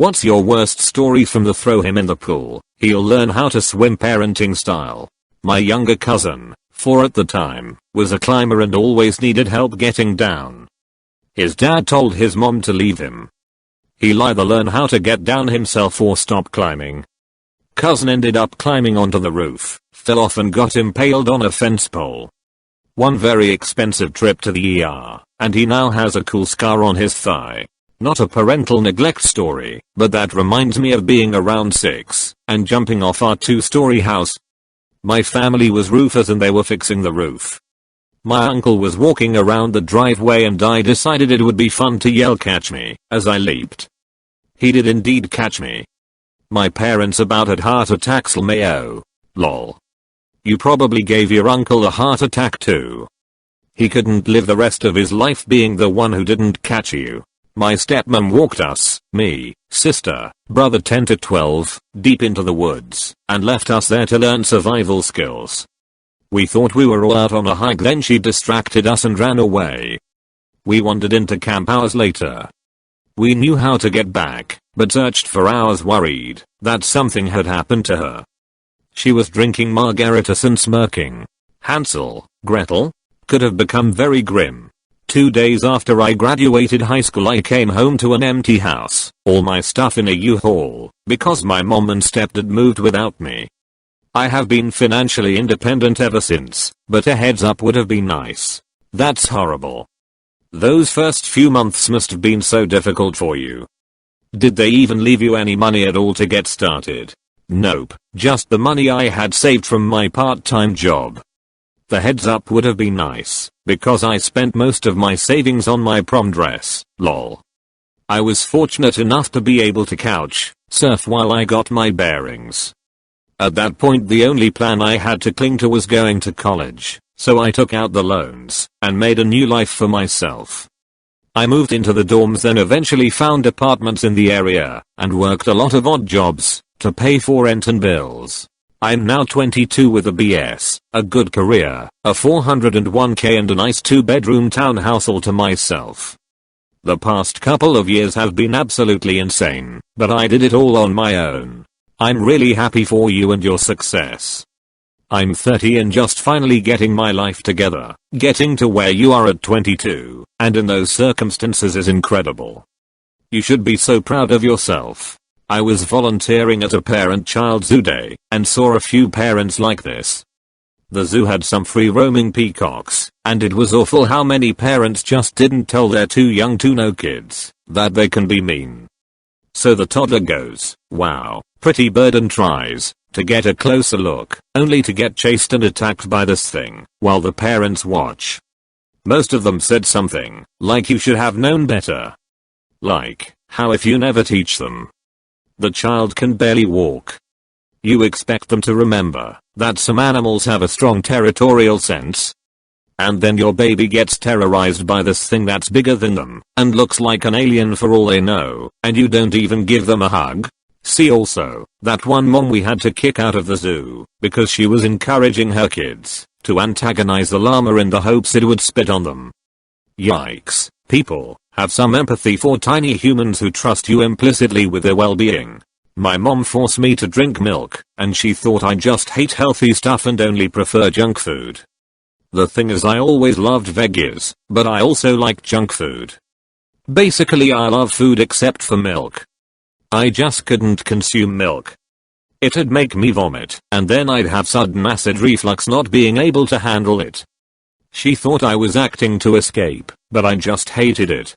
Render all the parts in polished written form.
What's your worst story from the throw him in the pool, he'll learn how to swim parenting style? My younger cousin, 4 at the time, was a climber and always needed help getting down. His dad told his mom to leave him. He'll either learn how to get down himself or stop climbing. Cousin ended up climbing onto the roof, fell off and got impaled on a fence pole. One very expensive trip to the ER, and he now has a cool scar on his thigh. Not a parental neglect story, but that reminds me of being around 6 and jumping off our 2-story house. My family was roofers and they were fixing the roof. My uncle was walking around the driveway and I decided it would be fun to yell "catch me" as I leaped. He did indeed catch me. My parents about had heart attacks lmao. Lol. You probably gave your uncle a heart attack too. He couldn't live the rest of his life being the one who didn't catch you. My stepmom walked us, me, sister, brother 10 to 12, deep into the woods, and left us there to learn survival skills. We thought we were all out on a hike, then she distracted us and ran away. We wandered into camp hours later. We knew how to get back, but searched for hours worried that something had happened to her. She was drinking margaritas and smirking. Hansel, Gretel? Could have become very grim. 2 days after I graduated high school I came home to an empty house, all my stuff in a U-Haul, because my mom and stepdad moved without me. I have been financially independent ever since, but a heads up would have been nice. That's horrible. Those first few months must have been so difficult for you. Did they even leave you any money at all to get started? Nope, just the money I had saved from my part-time job. The heads up would have been nice, because I spent most of my savings on my prom dress, lol. I was fortunate enough to be able to couch surf while I got my bearings. At that point the only plan I had to cling to was going to college, so I took out the loans and made a new life for myself. I moved into the dorms, then eventually found apartments in the area and worked a lot of odd jobs to pay for rent and bills. I'm now 22 with a BS, a good career, a 401k and a nice 2-bedroom townhouse all to myself. The past couple of years have been absolutely insane, but I did it all on my own. I'm really happy for you and your success. I'm 30 and just finally getting my life together. Getting to where you are at 22, and in those circumstances is incredible. You should be so proud of yourself. I was volunteering at a parent-child zoo day, and saw a few parents like this. The zoo had some free-roaming peacocks, and it was awful how many parents just didn't tell their too young to know kids that they can be mean. So the toddler goes, "Wow, pretty bird," and tries to get a closer look, only to get chased and attacked by this thing, while the parents watch. Most of them said something like, "You should have known better." Like, how if you never teach them? The child can barely walk. You expect them to remember that some animals have a strong territorial sense? And then your baby gets terrorized by this thing that's bigger than them and looks like an alien for all they know, and you don't even give them a hug? See also, that one mom we had to kick out of the zoo because she was encouraging her kids to antagonize the llama in the hopes it would spit on them. Yikes, people, have some empathy for tiny humans who trust you implicitly with their well-being. My mom forced me to drink milk, and she thought I just hate healthy stuff and only prefer junk food. The thing is, I always loved veggies, but I also like junk food. Basically I love food except for milk. I just couldn't consume milk. It'd make me vomit, and then I'd have sudden acid reflux not being able to handle it. She thought I was acting to escape, but I just hated it.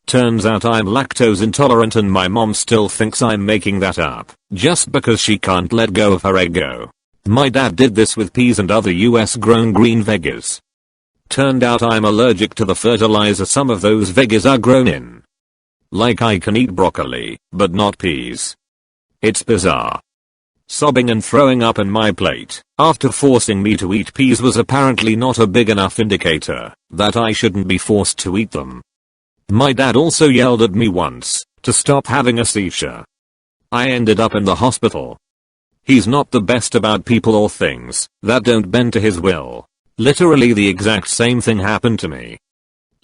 Turns out I'm lactose intolerant and my mom still thinks I'm making that up, just because she can't let go of her ego. My dad did this with peas and other US grown green veggies. Turned out I'm allergic to the fertilizer some of those veggies are grown in. Like I can eat broccoli, but not peas. It's bizarre. Sobbing and throwing up in my plate after forcing me to eat peas was apparently not a big enough indicator that I shouldn't be forced to eat them. My dad also yelled at me once to stop having a seizure. I ended up in the hospital. He's not the best about people or things that don't bend to his will. Literally the exact same thing happened to me.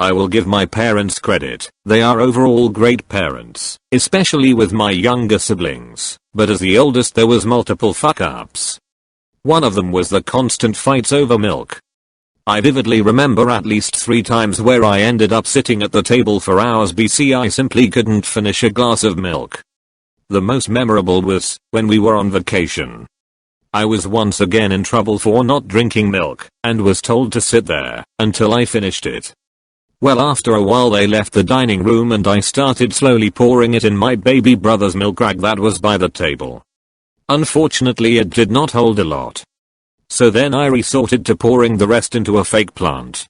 I will give my parents credit, they are overall great parents, especially with my younger siblings, but as the oldest there was multiple fuck-ups. One of them was the constant fights over milk. I vividly remember at least 3 times where I ended up sitting at the table for hours because I simply couldn't finish a glass of milk. The most memorable was when we were on vacation. I was once again in trouble for not drinking milk, and was told to sit there until I finished it. Well, after a while they left the dining room and I started slowly pouring it in my baby brother's milk rag that was by the table. Unfortunately it did not hold a lot. So then I resorted to pouring the rest into a fake plant.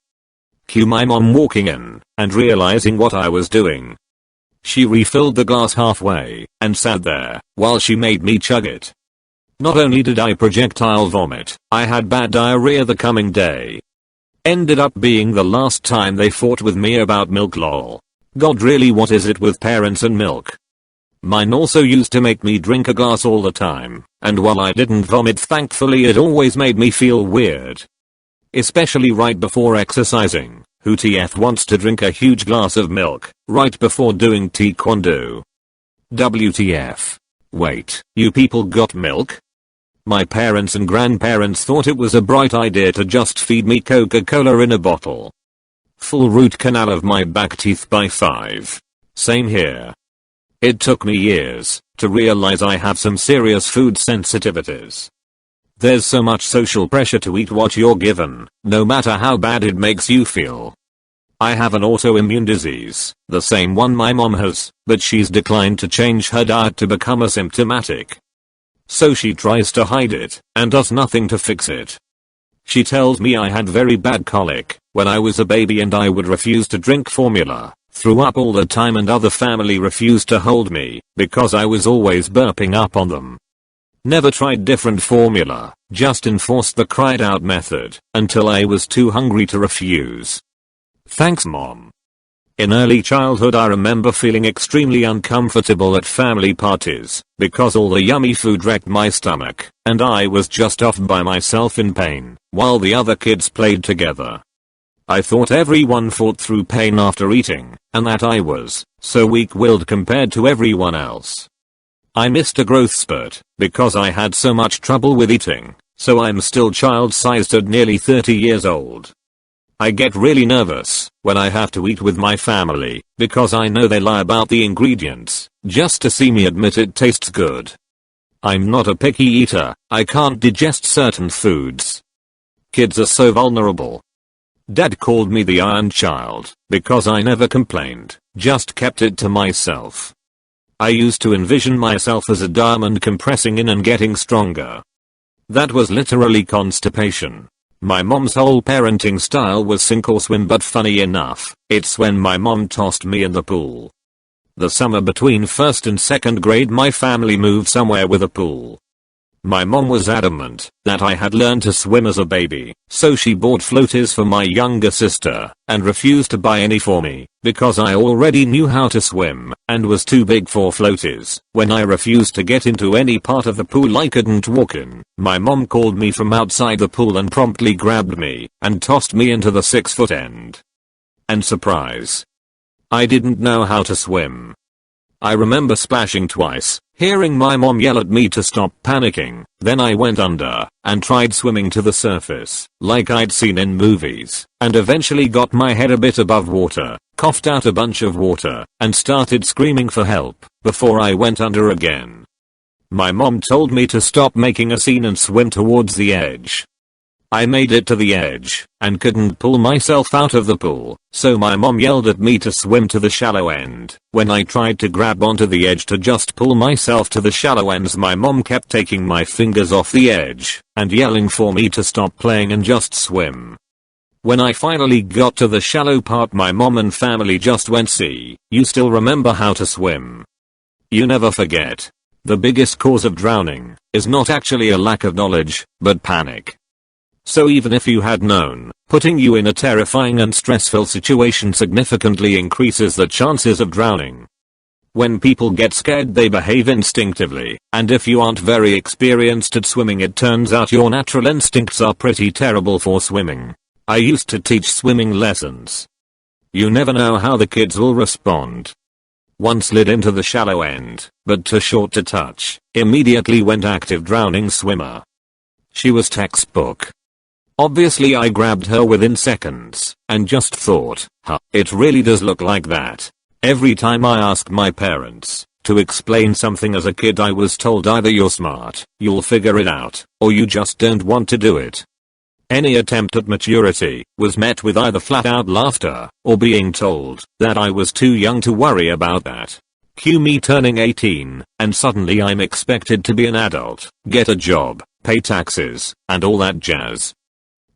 Cue my mom walking in and realizing what I was doing. She refilled the glass halfway and sat there while she made me chug it. Not only did I projectile vomit, I had bad diarrhea the coming day. Ended up being the last time they fought with me about milk, lol. God, really, what is it with parents and milk? Mine also used to make me drink a glass all the time, and while I didn't vomit, thankfully it always made me feel weird. Especially right before exercising. Who TF wants to drink a huge glass of milk right before doing taekwondo? WTF. Wait, you people got milk? My parents and grandparents thought it was a bright idea to just feed me Coca-Cola in a bottle. Full root canal of my back teeth by 5. Same here. It took me years to realize I have some serious food sensitivities. There's so much social pressure to eat what you're given, no matter how bad it makes you feel. I have an autoimmune disease, the same one my mom has, but she's declined to change her diet to become asymptomatic. So she tries to hide it, and does nothing to fix it. She tells me I had very bad colic when I was a baby and I would refuse to drink formula, threw up all the time, and other family refused to hold me because I was always burping up on them. Never tried different formula, just enforced the cried out method until I was too hungry to refuse. Thanks, Mom. In early childhood I remember feeling extremely uncomfortable at family parties because all the yummy food wrecked my stomach and I was just off by myself in pain while the other kids played together. I thought everyone fought through pain after eating and that I was so weak-willed compared to everyone else. I missed a growth spurt because I had so much trouble with eating, so I'm still child-sized at nearly 30 years old. I get really nervous when I have to eat with my family because I know they lie about the ingredients just to see me admit it tastes good. I'm not a picky eater, I can't digest certain foods. Kids are so vulnerable. Dad called me the iron child because I never complained, just kept it to myself. I used to envision myself as a diamond compressing in and getting stronger. That was literally constipation. My mom's whole parenting style was sink or swim, but funny enough, it's when my mom tossed me in the pool. The summer between 1st and 2nd grade my family moved somewhere with a pool. My mom was adamant that I had learned to swim as a baby, so she bought floaties for my younger sister and refused to buy any for me because I already knew how to swim and was too big for floaties. When I refused to get into any part of the pool I couldn't walk in, my mom called me from outside the pool and promptly grabbed me and tossed me into the 6-foot end. And surprise, I didn't know how to swim. I remember splashing twice, hearing my mom yell at me to stop panicking, then I went under and tried swimming to the surface, like I'd seen in movies, and eventually got my head a bit above water, coughed out a bunch of water, and started screaming for help before I went under again. My mom told me to stop making a scene and swim towards the edge. I made it to the edge and couldn't pull myself out of the pool, so my mom yelled at me to swim to the shallow end. When I tried to grab onto the edge to just pull myself to the shallow ends, my mom kept taking my fingers off the edge and yelling for me to stop playing and just swim. When I finally got to the shallow part, my mom and family just went, "See, you still remember how to swim." You never forget. The biggest cause of drowning is not actually a lack of knowledge, but panic. So even if you had known, putting you in a terrifying and stressful situation significantly increases the chances of drowning. When people get scared they behave instinctively, and if you aren't very experienced at swimming it turns out your natural instincts are pretty terrible for swimming. I used to teach swimming lessons. You never know how the kids will respond. One slid into the shallow end, but too short to touch, immediately went active drowning swimmer. She was textbook. Obviously I grabbed her within seconds, and just thought, it really does look like that. Every time I asked my parents to explain something as a kid, I was told either you're smart, you'll figure it out, or you just don't want to do it. Any attempt at maturity was met with either flat out laughter or being told that I was too young to worry about that. Cue me turning 18, and suddenly I'm expected to be an adult, get a job, pay taxes, and all that jazz.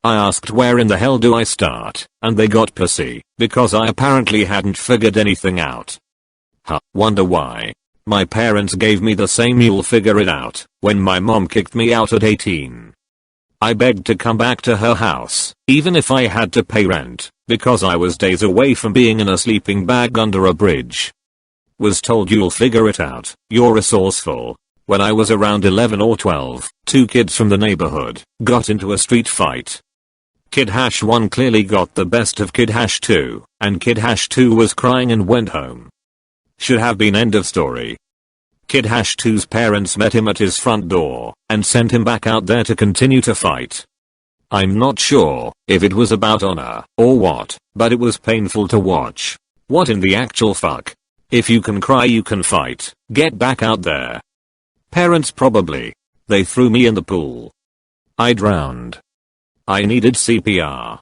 I asked where in the hell do I start, and they got pissy, because I apparently hadn't figured anything out. Wonder why? My parents gave me the same "you'll figure it out" when my mom kicked me out at 18. I begged to come back to her house, even if I had to pay rent, because I was days away from being in a sleeping bag under a bridge. Was told "you'll figure it out, you're resourceful." When I was around 11 or 12, two kids from the neighborhood got into a street fight. Kid -1 clearly got the best of Kid -2, and Kid -2 was crying and went home. Should have been end of story. Kid -2's parents met him at his front door and sent him back out there to continue to fight. I'm not sure if it was about honor or what, but it was painful to watch. What in the actual fuck? If you can cry you can fight, get back out there. Parents probably. They threw me in the pool. I drowned. I needed CPR.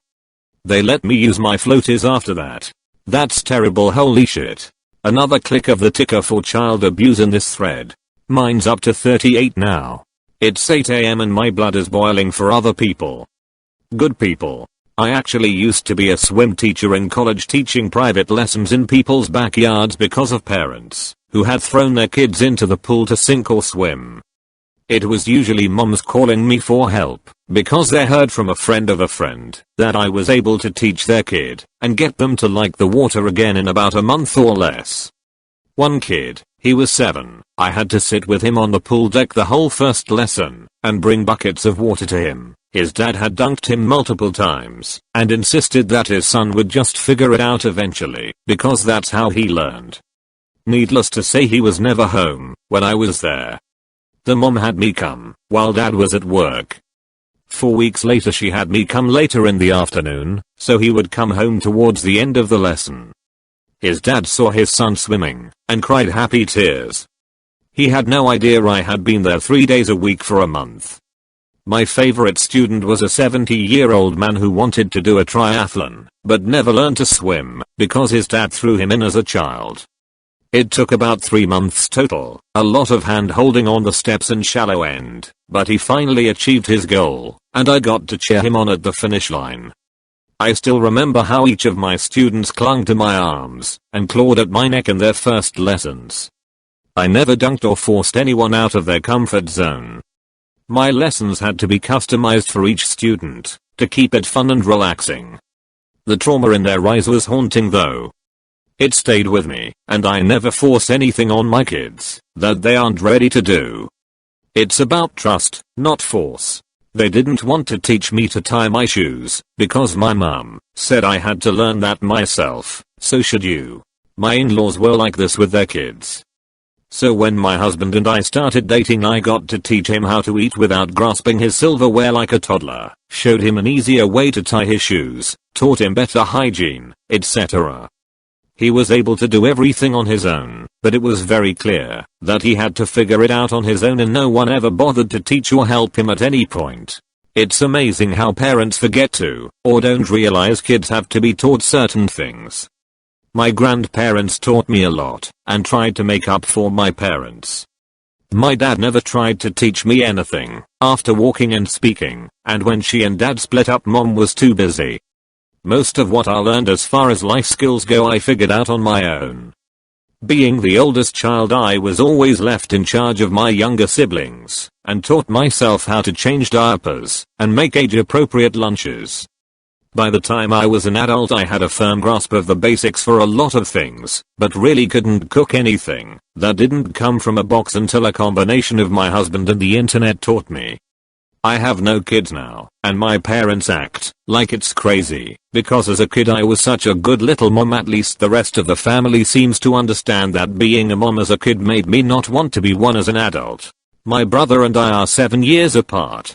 They let me use my floaties after that. That's terrible, holy shit. Another click of the ticker for child abuse in this thread. Mine's up to 38 now. It's 8 AM and my blood is boiling for other people. Good people. I actually used to be a swim teacher in college, teaching private lessons in people's backyards because of parents who had thrown their kids into the pool to sink or swim. It was usually moms calling me for help because they heard from a friend of a friend that I was able to teach their kid and get them to like the water again in about a month or less. One kid, he was 7, I had to sit with him on the pool deck the whole first lesson and bring buckets of water to him. His dad had dunked him multiple times and insisted that his son would just figure it out eventually because that's how he learned. Needless to say, he was never home when I was there. The mom had me come while dad was at work. 4 weeks later she had me come later in the afternoon, so he would come home towards the end of the lesson. His dad saw his son swimming and cried happy tears. He had no idea I had been there 3 days a week for a month. My favorite student was a 70-year-old man who wanted to do a triathlon, but never learned to swim because his dad threw him in as a child. It took about 3 months total, a lot of hand holding on the steps and shallow end, but he finally achieved his goal, and I got to cheer him on at the finish line. I still remember how each of my students clung to my arms and clawed at my neck in their first lessons. I never dunked or forced anyone out of their comfort zone. My lessons had to be customized for each student to keep it fun and relaxing. The trauma in their eyes was haunting though. It stayed with me, and I never force anything on my kids that they aren't ready to do. It's about trust, not force. They didn't want to teach me to tie my shoes because my mom said I had to learn that myself, so should you. My in-laws were like this with their kids. So when my husband and I started dating, I got to teach him how to eat without grasping his silverware like a toddler, showed him an easier way to tie his shoes, taught him better hygiene, etc. He was able to do everything on his own, but it was very clear that he had to figure it out on his own and no one ever bothered to teach or help him at any point. It's amazing how parents forget to, or don't realize kids have to be taught certain things. My grandparents taught me a lot, and tried to make up for my parents. My dad never tried to teach me anything, after walking and speaking, and when she and dad split up mom was too busy. Most of what I learned as far as life skills go I figured out on my own. Being the oldest child, I was always left in charge of my younger siblings, and taught myself how to change diapers and make age-appropriate lunches. By the time I was an adult I had a firm grasp of the basics for a lot of things, but really couldn't cook anything that didn't come from a box until a combination of my husband and the internet taught me. I have no kids now, and my parents act like it's crazy, because as a kid I was such a good little mom. At least the rest of the family seems to understand that being a mom as a kid made me not want to be one as an adult. My brother and I are 7 years apart.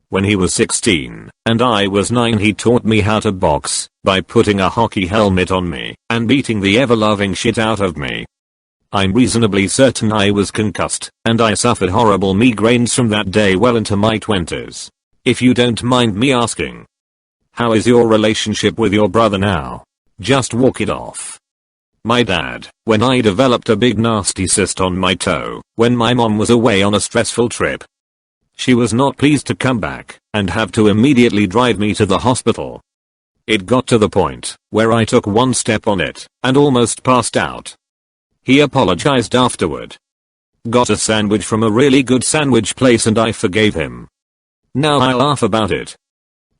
When he was 16 and I was 9, he taught me how to box by putting a hockey helmet on me and beating the ever-loving shit out of me. I'm reasonably certain I was concussed, and I suffered horrible migraines from that day well into my 20s. If you don't mind me asking, how is your relationship with your brother now? Just walk it off. My dad, when I developed a big nasty cyst on my toe, when my mom was away on a stressful trip. She was not pleased to come back and have to immediately drive me to the hospital. It got to the point where I took one step on it and almost passed out. He apologized afterward. Got a sandwich from a really good sandwich place and I forgave him. Now I laugh about it.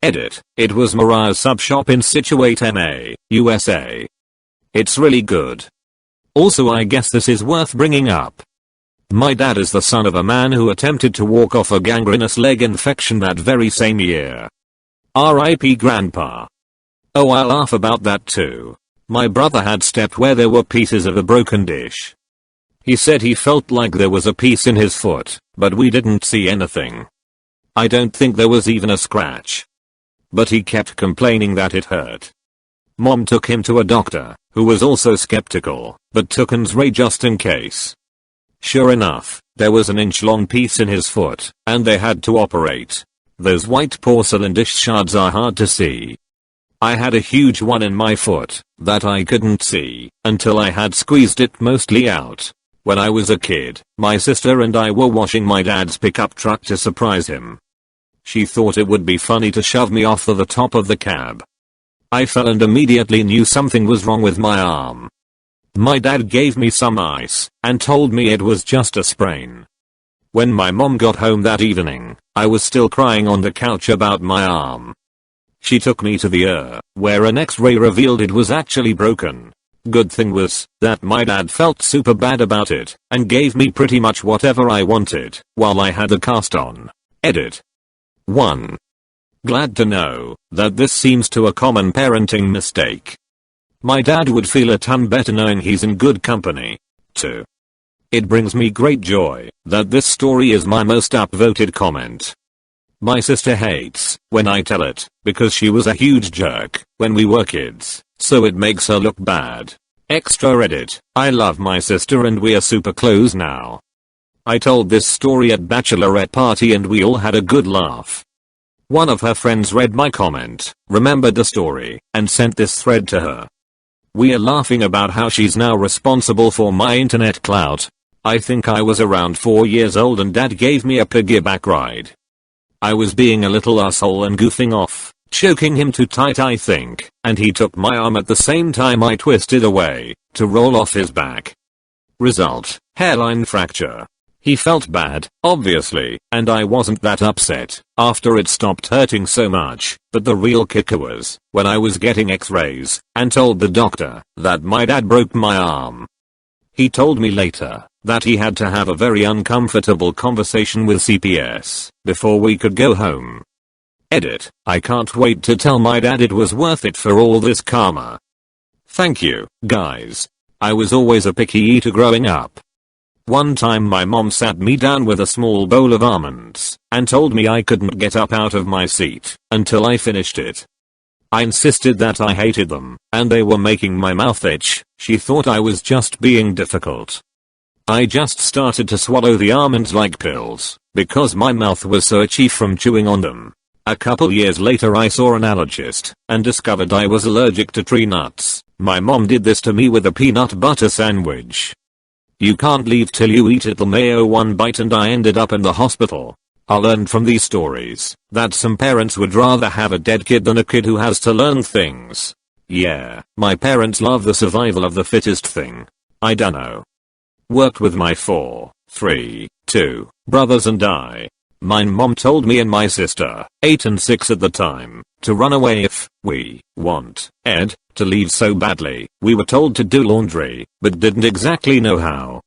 Edit. It was Mariah's sub shop in Situate, MA, USA. It's really good. Also, I guess this is worth bringing up. My dad is the son of a man who attempted to walk off a gangrenous leg infection that very same year. R.I.P. Grandpa. Oh, I laugh about that too. My brother had stepped where there were pieces of a broken dish. He said he felt like there was a piece in his foot, but we didn't see anything. I don't think there was even a scratch. But he kept complaining that it hurt. Mom took him to a doctor, who was also skeptical, but took X-ray just in case. Sure enough, there was an inch-long piece in his foot, and they had to operate. Those white porcelain dish shards are hard to see. I had a huge one in my foot that I couldn't see until I had squeezed it mostly out. When I was a kid, my sister and I were washing my dad's pickup truck to surprise him. She thought it would be funny to shove me off the top of the cab. I fell and immediately knew something was wrong with my arm. My dad gave me some ice and told me it was just a sprain. When my mom got home that evening, I was still crying on the couch about my arm. She took me to the ER, where an X-ray revealed it was actually broken. Good thing was that my dad felt super bad about it and gave me pretty much whatever I wanted while I had the cast on. Edit. 1. Glad to know that this seems to a common parenting mistake. My dad would feel a ton better knowing he's in good company. 2. It brings me great joy that this story is my most upvoted comment. My sister hates when I tell it because she was a huge jerk when we were kids, so it makes her look bad. AskReddit. I love my sister and we are super close now. I told this story at bachelorette party and we all had a good laugh. One of her friends read my comment, remembered the story, and sent this thread to her. We are laughing about how she's now responsible for my internet clout. I think I was around 4 years old and dad gave me a piggyback ride. I was being a little asshole and goofing off, choking him too tight I think, and he took my arm at the same time I twisted away to roll off his back. Result, hairline fracture. He felt bad, obviously, and I wasn't that upset after it stopped hurting so much, but the real kicker was when I was getting x-rays and told the doctor that my dad broke my arm. He told me later that he had to have a very uncomfortable conversation with CPS before we could go home. Edit. I can't wait to tell my dad it was worth it for all this karma. Thank you, guys. I was always a picky eater growing up. One time my mom sat me down with a small bowl of almonds and told me I couldn't get up out of my seat until I finished it. I insisted that I hated them and they were making my mouth itch. She thought I was just being difficult. I just started to swallow the almonds like pills because my mouth was so itchy from chewing on them. A couple years later I saw an allergist and discovered I was allergic to tree nuts. My mom did this to me with a peanut butter sandwich. You can't leave till you eat it, the mayo one bite, and I ended up in the hospital. I learned from these stories that some parents would rather have a dead kid than a kid who has to learn things. Yeah, my parents love the survival of the fittest thing. I dunno. Worked with my 2 brothers and I. My mom told me and my sister, 8 and 6 at the time, to run away if we want Ed to leave so badly. We were told to do laundry, but didn't exactly know how.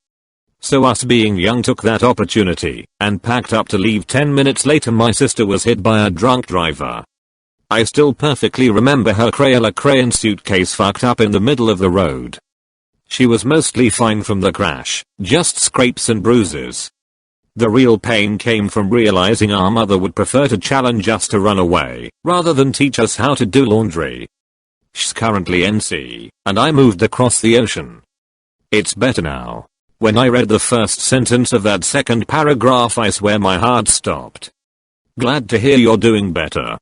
So us being young took that opportunity and packed up to leave. 10 minutes later my sister was hit by a drunk driver. I still perfectly remember her Crayola crayon suitcase fucked up in the middle of the road. She was mostly fine from the crash, just scrapes and bruises. The real pain came from realizing our mother would prefer to challenge us to run away rather than teach us how to do laundry. She's currently NC, and I moved across the ocean. It's better now. When I read the first sentence of that second paragraph I swear my heart stopped. Glad to hear you're doing better.